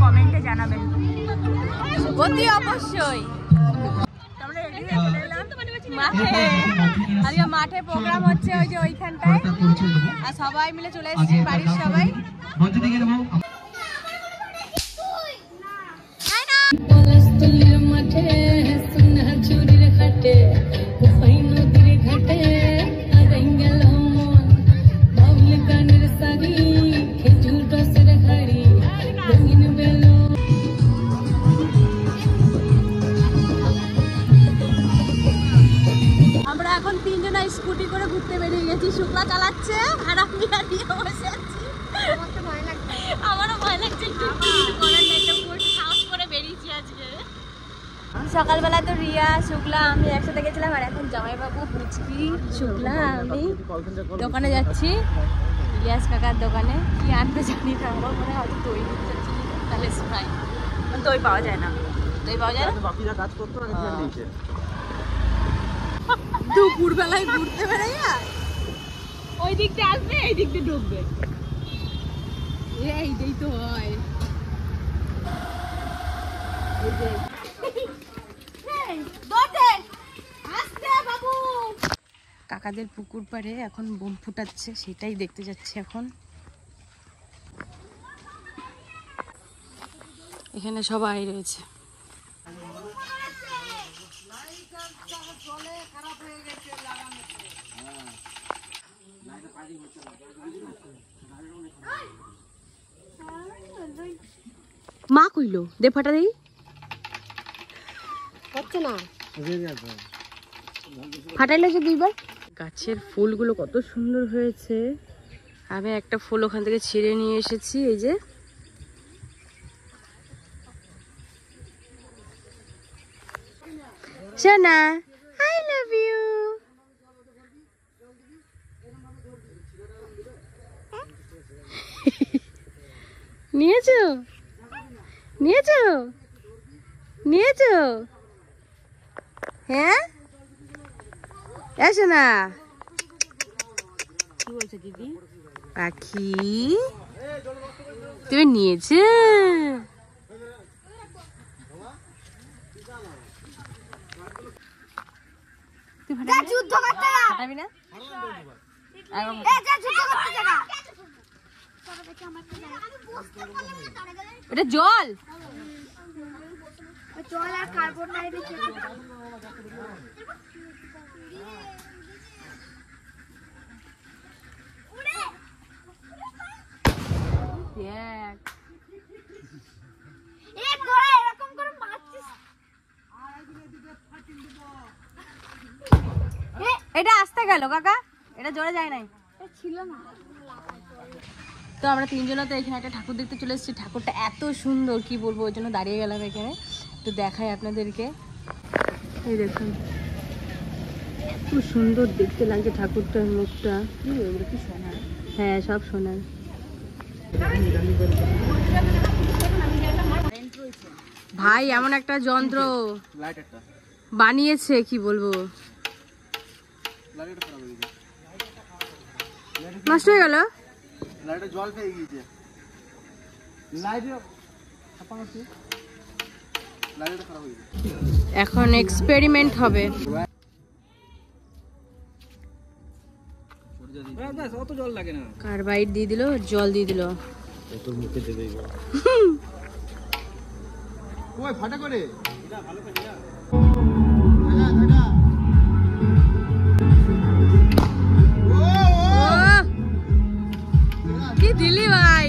কমেন্টে জানাবেন অতি অবশ্যই। আজকে মাঠে প্রোগ্রাম হচ্ছে ওই যে ওইখানটায়, আর সবাই মিলে চলে এসেছি বাড়ির সবাই। আমরা এখন তিনজনা স্কুটি করে ঘুরতে বেরিয়ে গেছি। শুক্লা চালাচ্ছে আর আমি বসে আছি। আমারও ভয় লাগছে, সাহস করে বেরিয়েছি আজকে। সকালবেলা তো রিয়া, শুক্লা, আমি একসাথে গেছিলাম, আর এখন জামাইবাবু, পুচকি, শুক্লা, আমি দোকানে যাচ্ছি, ইলিয়াস কাকার দোকানে। কি আনতে জানি না, আমার মনে হয় হয়তো দই দিতে যাচ্ছি, তাহলে শোনাই। দই পাওয়া যায় না, দই পাওয়া যায় না। দুপুর বেলায় ঘুরতে বেড়াইয়া ওই দিক দিয়ে আসবে, এই দিক দিয়ে ঢুকবে, এইটাই তো হয়। কাকাদের পুকুর পাড়ে এখন বোম ফুটাচ্ছে, সেটাই দেখতে যাচ্ছি এখন। এখানে সবাই রয়েছে। মা কইলো দে ফাটা দেই, হচ্ছে না, ফাটাইলে যে দুইবার। গাছের ফুলগুলো কত সুন্দর হয়েছে। আমি একটা ফুল ওখান থেকে ছিঁড়ে নিয়ে এসেছি, এই যে। সোনা, আই লাভ ইউ। নিয়েছো, নিয়েছো, নিয়েছো? হ্যাঁ, এসো না। কি বলছো দিদি? পাখি তুমি নিয়েছো? এটা জল, জল আর কার্বন ডাইঅক্সাইড। এটা আসতে গেল কাকা, এটা জোরে যায় নাই, ছিল না। তো আমরা তিনজনে তো এখানে একটা ঠাকুর দেখতে চলে এসেছি। ঠাকুরটা এত সুন্দর, কি বলবো, ওই জন্য দাঁড়িয়ে গেলাম এখানে। তো দেখাই আপনাদেরকে, এই দেখুন খুব সুন্দর দেখতে লাগছে ঠাকুরটার মুখটা। কি সোনার? হ্যাঁ, সব সোনার। ভাই এমন একটা যন্ত্র বানিয়েছে, কি বলবো, নষ্ট হয়ে গেল। এখন এক্সপেরিমেন্ট হবে। কার্বাইড দিয়ে দিল, জল দিয়ে দিল। ফাটা করে কি দিলি ভাই?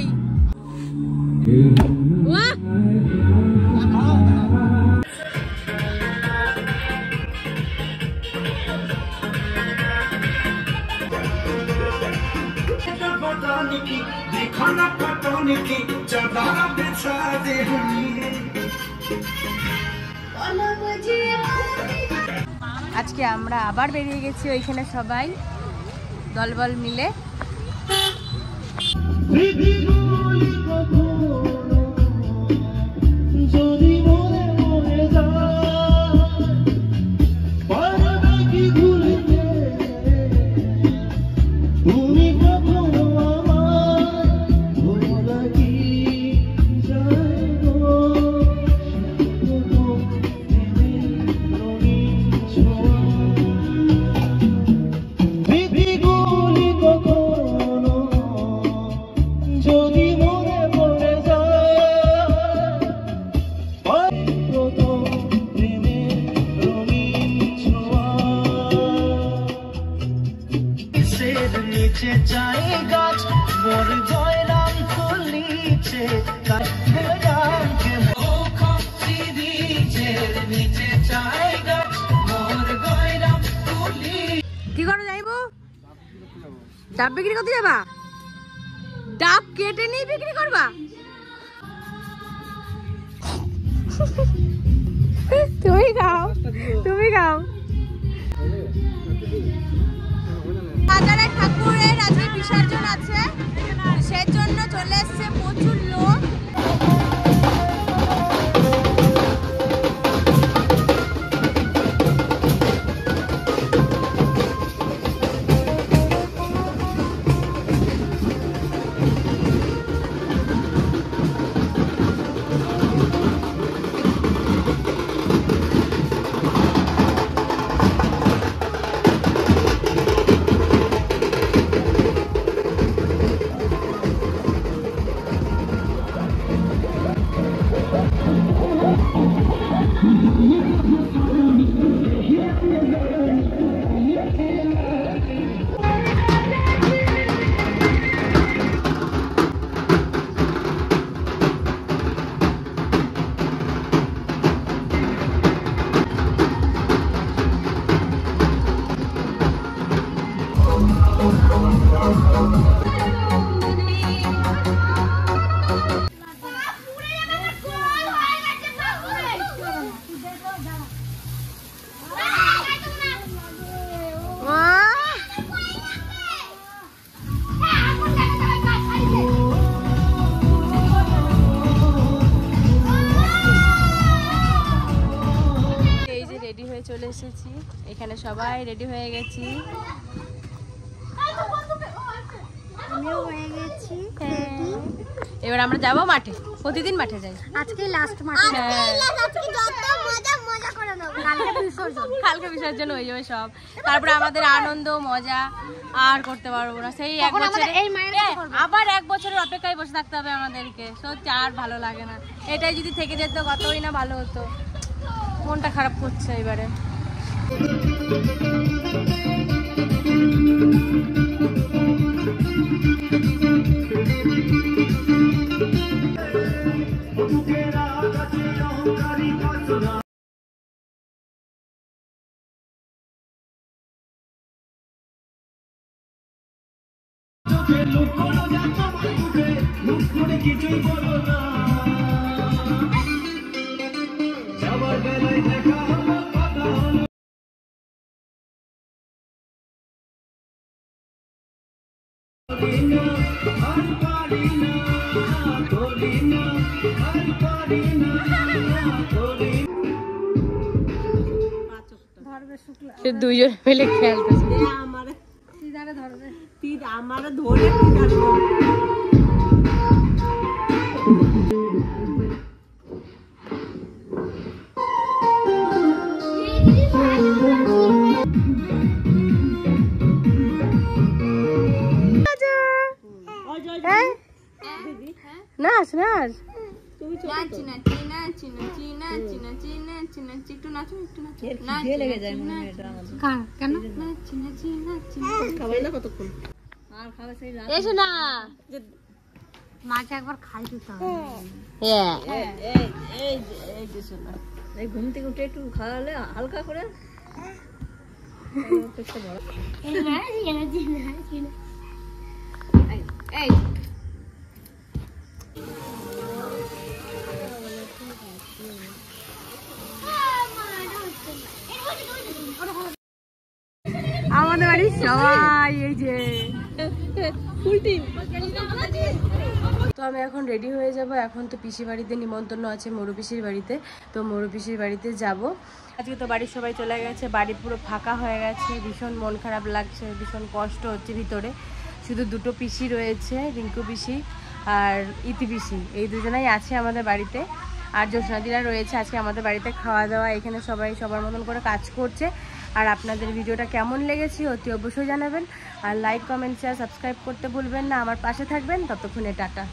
আজকে আমরা আবার বেরিয়ে গেছি ওইখানে সবাই দলবল মিলে। নিচে চাই গাছ মোর জয়রাম তুলিছে রামকে নিচে চাই গাছ মোর জয়রাম তুলি। কি করে যাইবো? ডাব বিক্রি করতে যাবা? ডাব কেটে নিয়ে বিক্রি করবা? তুমি খাও, তুমি খাও। বাজারে ঠাকুরের আজকে বিসর্জন আছে, সেজন্য চলে এসেছে প্রচুর লোক। চলে এসেছি, এখানে সবাই রেডি হয়ে গেছি। এবার আমরা যাবো মাঠে, প্রতিদিন মাঠে যাই, আজকে লাস্ট মাঠে। কালকে বিসর্জন হয়ে যাবে সব, তারপরে আমাদের আনন্দ মজা আর করতে পারবো না। সেই এক বছরে আবার এক বছরের অপেক্ষায় বসে থাকতে হবে আমাদেরকে, সত্যি আর ভালো লাগে না। এটাই যদি থেকে যেত কতই না ভালো হতো। মনটা খারাপ করছে এবারে। কিছুই বলো না, যাবার বেলায় দেখা হলো কথা হলো। দুইজন মিলে খেলতেছে। নাচ নাচ এসো না, মাছ একবার খাই দিতে হবে। ঘুম থেকে উঠে একটু খাওয়ালে হালকা করে। আমাদের বাড়ির সবাই এই যে তো আমি এখন রেডি হয়ে যাব। এখন তো পিসি বাড়িতে নিমন্ত্রণ আছে, মরু পিসির বাড়িতে, তো মরু পিসির বাড়িতে যাব। আজকে তো বাড়ির সবাই চলে গেছে, বাড়ি পুরো ফাঁকা হয়ে গেছে, ভীষণ মন খারাপ লাগছে, ভীষণ কষ্ট হচ্ছে ভিতরে। শুধু দুটো পিসি রয়েছে, রিঙ্কু পিসি আর ইতি পিসি, এই দুজনেই আছে আমাদের বাড়িতে। আর জ্যোৎস্নাদিরা রয়েছে আজকে আমাদের বাড়িতে খাওয়া দাওয়া। এখানে সবাই সবার মতন করে কাজ করছে। আর আপনাদের ভিডিওটা কেমন লেগেছে অতি অবশ্যই জানাবেন। আর লাইক কমেন্ট শেয়ার সাবস্ক্রাইব করতে ভুলবেন না। আমার পাশে থাকবেন। ততক্ষণে টাটা।